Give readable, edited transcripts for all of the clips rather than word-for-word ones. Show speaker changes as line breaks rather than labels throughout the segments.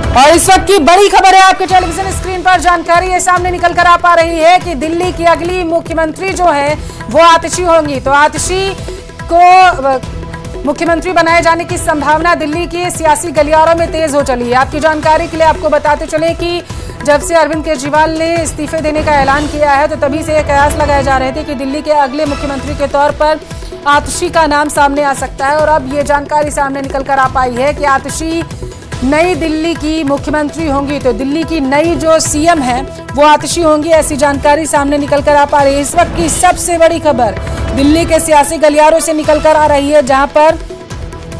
और इस वक्त की बड़ी खबर है, आपके टेलीविजन स्क्रीन पर जानकारी ये सामने निकल कर आ पा रही है कि दिल्ली की अगली मुख्यमंत्री जो है वो आतिशी होंगी। तो आतिशी को मुख्यमंत्री बनाए जाने की संभावना दिल्ली की सियासी गलियारों में तेज हो चली है। आपकी जानकारी के लिए आपको बताते चले कि जब से अरविंद केजरीवाल ने इस्तीफे देने का ऐलान किया है तो तभी से ये कयास लगाए जा रहे थे कि दिल्ली के अगले मुख्यमंत्री के तौर पर आतिशी का नाम सामने आ सकता है। और अब ये जानकारी सामने निकल कर आ पाई है कि आतिशी नई दिल्ली की मुख्यमंत्री होंगी। तो दिल्ली की नई जो सीएम है वो आतिशी होंगी, ऐसी जानकारी सामने निकल कर आ पा रही है। इस वक्त की सबसे बड़ी खबर दिल्ली के सियासी गलियारों से निकल कर आ रही है, जहां पर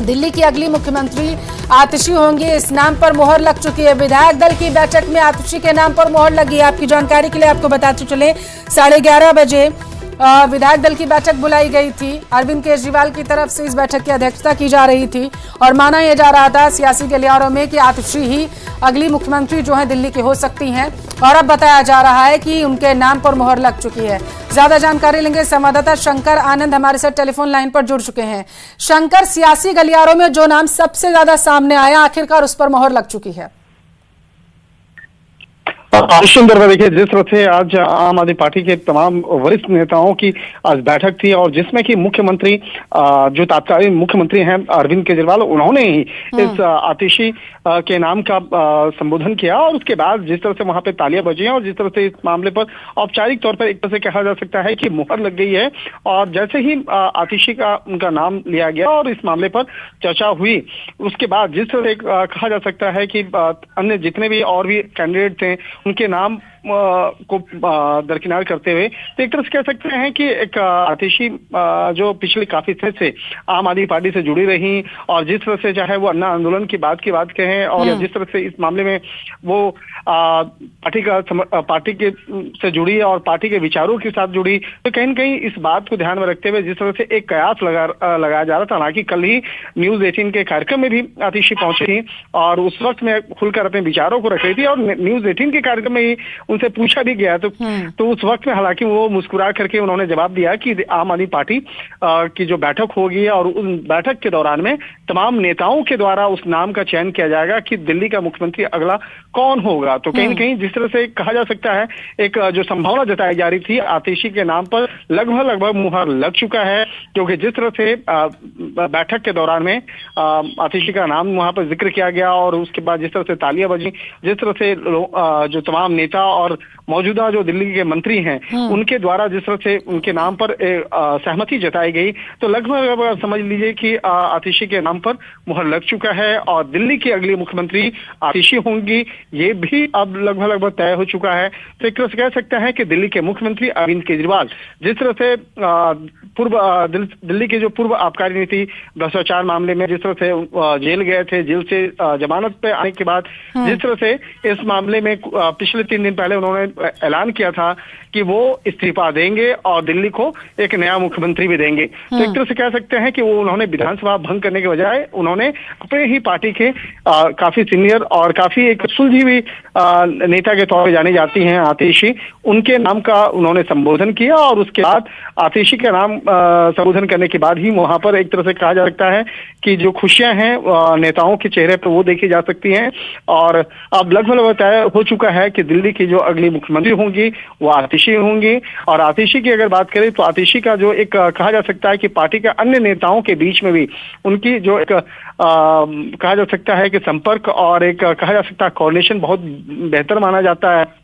दिल्ली की अगली मुख्यमंत्री आतिशी होंगी। इस नाम पर मोहर लग चुकी है। विधायक दल की बैठक में आतिशी के नाम पर मोहर लगी है। आपकी जानकारी के लिए आपको बताते चले 11:30 बजे विधायक दल की बैठक बुलाई गई थी। अरविंद केजरीवाल की तरफ से इस बैठक की अध्यक्षता की जा रही थी और माना यह जा रहा था सियासी गलियारों में कि आतिशी ही अगली मुख्यमंत्री जो है दिल्ली की हो सकती हैं। और अब बताया जा रहा है कि उनके नाम पर मोहर लग चुकी है। ज्यादा जानकारी लेंगे, संवाददाता शंकर आनंद हमारे साथ टेलीफोन लाइन पर जुड़ चुके हैं। शंकर, सियासी गलियारों में जो नाम सबसे ज्यादा सामने आया, आखिरकार उस पर मोहर लग चुकी है?
सुंदर, देखिए जिस तरह से आज आम आदमी पार्टी के तमाम वरिष्ठ नेताओं की आज बैठक थी और जिसमें कि मुख्यमंत्री जो तत्कालीन मुख्यमंत्री हैं अरविंद केजरीवाल, उन्होंने ही इस आतिशी के नाम का संबोधन किया और उसके बाद जिस तरह से वहां पे तालियां बजी और जिस तरह से इस मामले पर औपचारिक तौर पर एक तरह से कहा जा सकता है कि मुहर लग गई है। और जैसे ही आतिशी का उनका नाम लिया गया और इस मामले पर चर्चा हुई, उसके बाद जिस तरह से कहा जा सकता है कि अन्य जितने भी और भी कैंडिडेट थे उनके नाम को दरकिनार करते हुए तो एक तरह से कह सकते हैं कि एक आतिशी जो पिछले काफी समय से आम आदमी पार्टी से जुड़ी रही और जिस तरह से चाहे वो अन्ना आंदोलन की बात कहें और जिस तरह से इस मामले में वो पार्टी के से जुड़ी और पार्टी के विचारों के साथ जुड़ी, तो कहीं न कहीं इस बात को ध्यान में रखते हुए जिस तरह से एक कयास लगाया जा रहा था। हालांकि कल ही न्यूज 18 के कार्यक्रम में भी आतिशी पहुंची थी और उस वक्त में खुलकर अपने विचारों को रख रही थी और न्यूज 18 के कार्यक्रम में ही उनसे पूछा भी गया तो उस वक्त में हालांकि वो मुस्कुरा करके उन्होंने जवाब दिया कि आम आदमी पार्टी की जो बैठक होगी और उस बैठक के दौरान में तमाम नेताओं के द्वारा उस नाम का चयन किया जाएगा कि दिल्ली का मुख्यमंत्री अगला कौन होगा। तो कहीं न कहीं जिस तरह से कहा जा सकता है एक जो संभावना जताई जा रही थी आतिशी के नाम पर लगभग मुहर लग चुका है, क्योंकि जिस तरह से बैठक के दौरान में आतिशी का नाम वहां पर जिक्र किया गया और उसके बाद जिस तरह से तालियां बजी, जिस तरह से जो तमाम नेता और मौजूदा जो दिल्ली के मंत्री हैं उनके द्वारा जिस तरह से उनके नाम पर सहमति जताई गई, तो लगभग समझ लीजिए कि आतिशी के नाम पर मुहर लग चुका है और दिल्ली की अगली मुख्यमंत्री आतिशी होंगी, ये भी अब लगभग तय हो चुका है। तो एक तरह से कह सकते हैं कि दिल्ली के मुख्यमंत्री अरविंद केजरीवाल जिस तरह से दिल्ली के जो पूर्व आबकारी नीति भ्रष्टाचार मामले में जिस तरह से जेल गए थे, जेल से जमानत पे आने के बाद जिस तरह से इस मामले में पिछले 3 दिन पहले उन्होंने ऐलान किया था कि वो इस्तीफा देंगे और दिल्ली को एक नया मुख्यमंत्री भी देंगे। तो एक तरह से कह सकते हैं कि वो उन्होंने विधानसभा भंग करने के बजाय उन्होंने अपने ही पार्टी के काफी सीनियर और काफी एक सुलझी हुई नेता के तौर पर जानी जाती हैं आतिशी, उनके नाम का उन्होंने संबोधन किया और उसके बाद आतिशी का नाम संबोधन करने के बाद ही वहां पर एक तरह से कहा जा सकता है कि जो खुशियां हैं नेताओं के चेहरे पर वो देखी जा सकती हैं। और अब लगभग तय हो चुका है कि दिल्ली की जो अगली मुख्यमंत्री होंगी वो आतिशी होंगी। और आतिशी की अगर बात करें तो आतिशी का जो एक कहा जा सकता है कि पार्टी के अन्य नेताओं के बीच में भी उनकी जो एक कहा जा सकता है कि संपर्क और एक कहा जा सकता है कोऑर्डिनेशन बहुत बेहतर माना जाता है।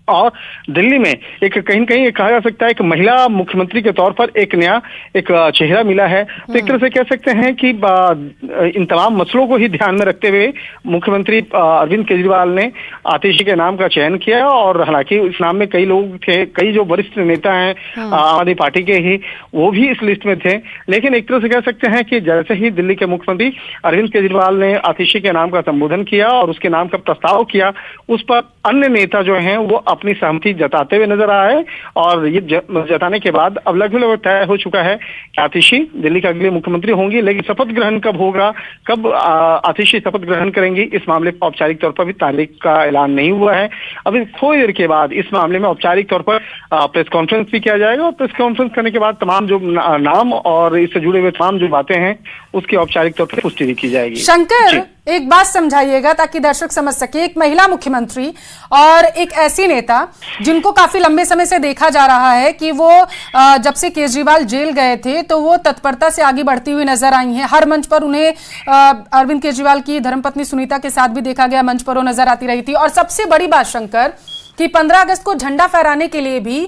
और दिल्ली में एक कहीं न कहीं कहा जा सकता है कि महिला मुख्यमंत्री के तौर पर एक नया एक चेहरा मिला है। तो एक तरह से कह सकते हैं कि इन तमाम मसलों को ही ध्यान में रखते हुए मुख्यमंत्री अरविंद केजरीवाल ने आतिशी के नाम का चयन किया। और हालांकि इस नाम में कई लोग थे, कई जो वरिष्ठ नेता हैं आम आदमी पार्टी के ही, वो भी इस लिस्ट में थे। लेकिन एक तरह से कह सकते हैं कि जैसे ही दिल्ली के मुख्यमंत्री अरविंद केजरीवाल ने आतिशी के नाम का संबोधन किया और उसके नाम का प्रस्ताव किया, उस पर अन्य नेता जो हैं वो अपनी सहमति जताते हुए नजर आया है और ये जताने के बाद अब लगभग तय हो चुका है कि आतिशी दिल्ली की अगली मुख्यमंत्री होंगी। लेकिन शपथ ग्रहण कब होगा, कब आतिशी शपथ ग्रहण करेंगी, इस मामले पर औपचारिक तौर पर भी तारीख का ऐलान नहीं हुआ है। अभी थोड़ी देर के बाद इस मामले में औपचारिक तौर पर प्रेस कॉन्फ्रेंस भी किया जाएगा और प्रेस कॉन्फ्रेंस करने के बाद तमाम जो नाम और इससे जुड़े हुए तमाम जो बातें हैं उसकी औपचारिक तौर पर पुष्टि भी की जाएगी।
शंकर, एक बात समझाइएगा ताकि दर्शक समझ सके, एक महिला मुख्यमंत्री और एक ऐसी नेता जिनको काफी लंबे समय से देखा जा रहा है कि वो जब से केजरीवाल जेल गए थे तो वो तत्परता से आगे बढ़ती हुई नजर आई हैं। हर मंच पर उन्हें अरविंद केजरीवाल की धर्मपत्नी सुनीता के साथ भी देखा गया, मंच पर वो नजर आती रही थी। और सबसे बड़ी बात शंकर कि 15 अगस्त को झंडा फहराने के लिए भी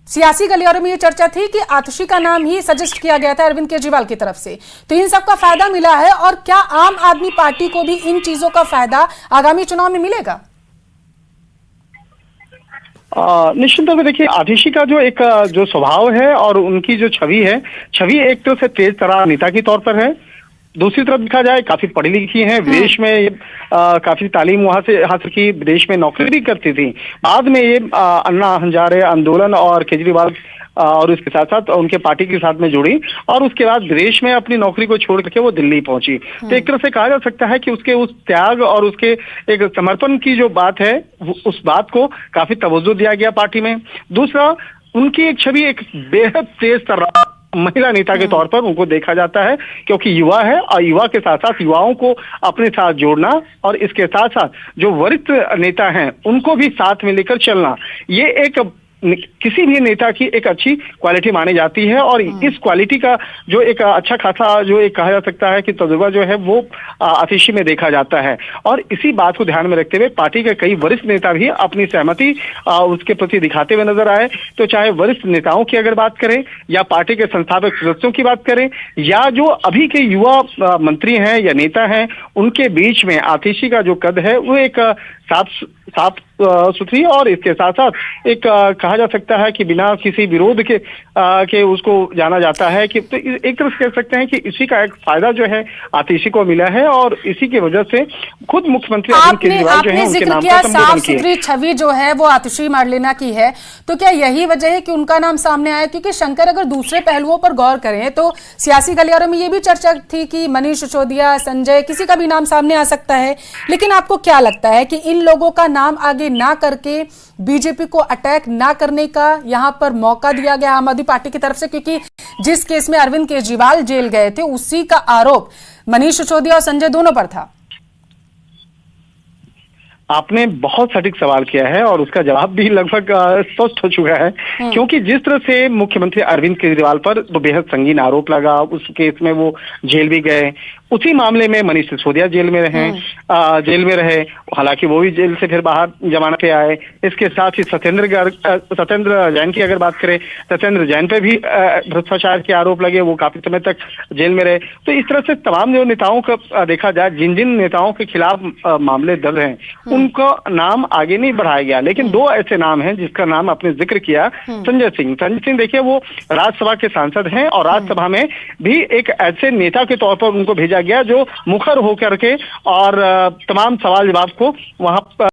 सियासी गलियारों में ये चर्चा थी कि आतिशी का नाम ही सजेस्ट किया गया था अरविंद केजरीवाल की तरफ से। तो इन सब का फायदा मिला है और क्या आम आदमी पार्टी को भी इन चीजों का फायदा आगामी चुनाव में मिलेगा?
निश्चित तौर पर देखिए, आतिशी का जो स्वभाव है और उनकी जो छवि है, छवि एक तरह से तेज तर्रार नेता के तौर पर है। दूसरी तरफ देखा जाए काफी पढ़ी लिखी हैं, विदेश में काफी तालीम वहां से हासिल की, विदेश में नौकरी भी करती थी। बाद में ये अन्ना हजारे आंदोलन और केजरीवाल और उसके साथ साथ उनके पार्टी के साथ में जुड़ी और उसके बाद विदेश में अपनी नौकरी को छोड़ करके वो दिल्ली पहुंची। तो एक तरह से कहा जा सकता है कि उसके उस त्याग और उसके एक समर्पण की जो बात है उस बात को काफी तवज्जो दिया गया पार्टी में। दूसरा, उनकी एक छवि एक बेहद तेज तर्रार महिला नेता के तौर पर उनको देखा जाता है, क्योंकि युवा है और युवा के साथ साथ युवाओं को अपने साथ जोड़ना और इसके साथ साथ जो वरिष्ठ नेता हैं उनको भी साथ में लेकर चलना, ये एक किसी भी नेता की एक अच्छी क्वालिटी मानी जाती है। और इस क्वालिटी का जो एक अच्छा खासा जो एक कहा जा सकता है कि तजुर्बा जो है वो आतिशी में देखा जाता है। और इसी बात को ध्यान में रखते हुए पार्टी के कई वरिष्ठ नेता भी अपनी सहमति उसके प्रति दिखाते हुए नजर आए। तो चाहे वरिष्ठ नेताओं की अगर बात करें या पार्टी के संस्थापक सदस्यों की बात करें या जो अभी के युवा मंत्री हैं या नेता हैं, उनके बीच में आतिशी का जो कद है वो एक साफ सुथरी और इसके साथ साथ एक कहा जा सकता है कि बिना किसी विरोध के उसको जाना जाता है कि तो एक तरह से कह सकते हैं कि इसी का एक फायदा जो है आतिशी को मिला है और इसी की वजह से खुद मुख्यमंत्री अरविंद केजरीवाल जो है उनके नाम पर
साफ सुथरी छवि जो है वो आतिशी मार्लेना की है। तो क्या यही वजह है कि उनका नाम सामने आया? क्योंकि शंकर, अगर दूसरे पहलुओं पर गौर करें तो सियासी गलियारों में ये भी चर्चा थी कि मनीष सिसोदिया, संजय, किसी का भी नाम सामने आ सकता है। लेकिन आपको क्या लगता है कि इन लोगों का नाम आगे ना करके बीजेपी को अटैक ना करने का यहां पर मौका दिया गया आम आदमी पार्टी की तरफ से? क्योंकि जिस केस में अरविंद केजरीवाल जेल गए थे उसी का आरोप मनीष सिसोदिया और संजय दोनों पर था।
आपने बहुत सटीक सवाल किया है और उसका जवाब भी लगभग स्पष्ट हो चुका है, क्योंकि जिस तरह से मुख्यमंत्री अरविंद केजरीवाल पर तो बेहद संगीन आरोप लगा, उस केस में वो जेल भी गए, उसी मामले में मनीष सिसोदिया जेल में रहे, हालांकि वो भी जेल से फिर बाहर जमानत पे आए। इसके साथ ही सत्येंद्र जैन की अगर बात करें, सत्येंद्र जैन पे भी भ्रष्टाचार के आरोप लगे, वो काफी समय तक जेल में रहे। तो इस तरह से तमाम जो नेताओं का देखा जाए, जिन जिन नेताओं के खिलाफ मामले दर्ज हैं उनका नाम आगे नहीं बढ़ाया गया। लेकिन दो ऐसे नाम हैं जिसका नाम आपने जिक्र किया, संजय सिंह देखिए वो राज्यसभा के सांसद हैं और राज्यसभा में भी एक ऐसे नेता के तौर पर उनको भेजा गया जो मुखर होकर के और तमाम सवाल जवाब को वहां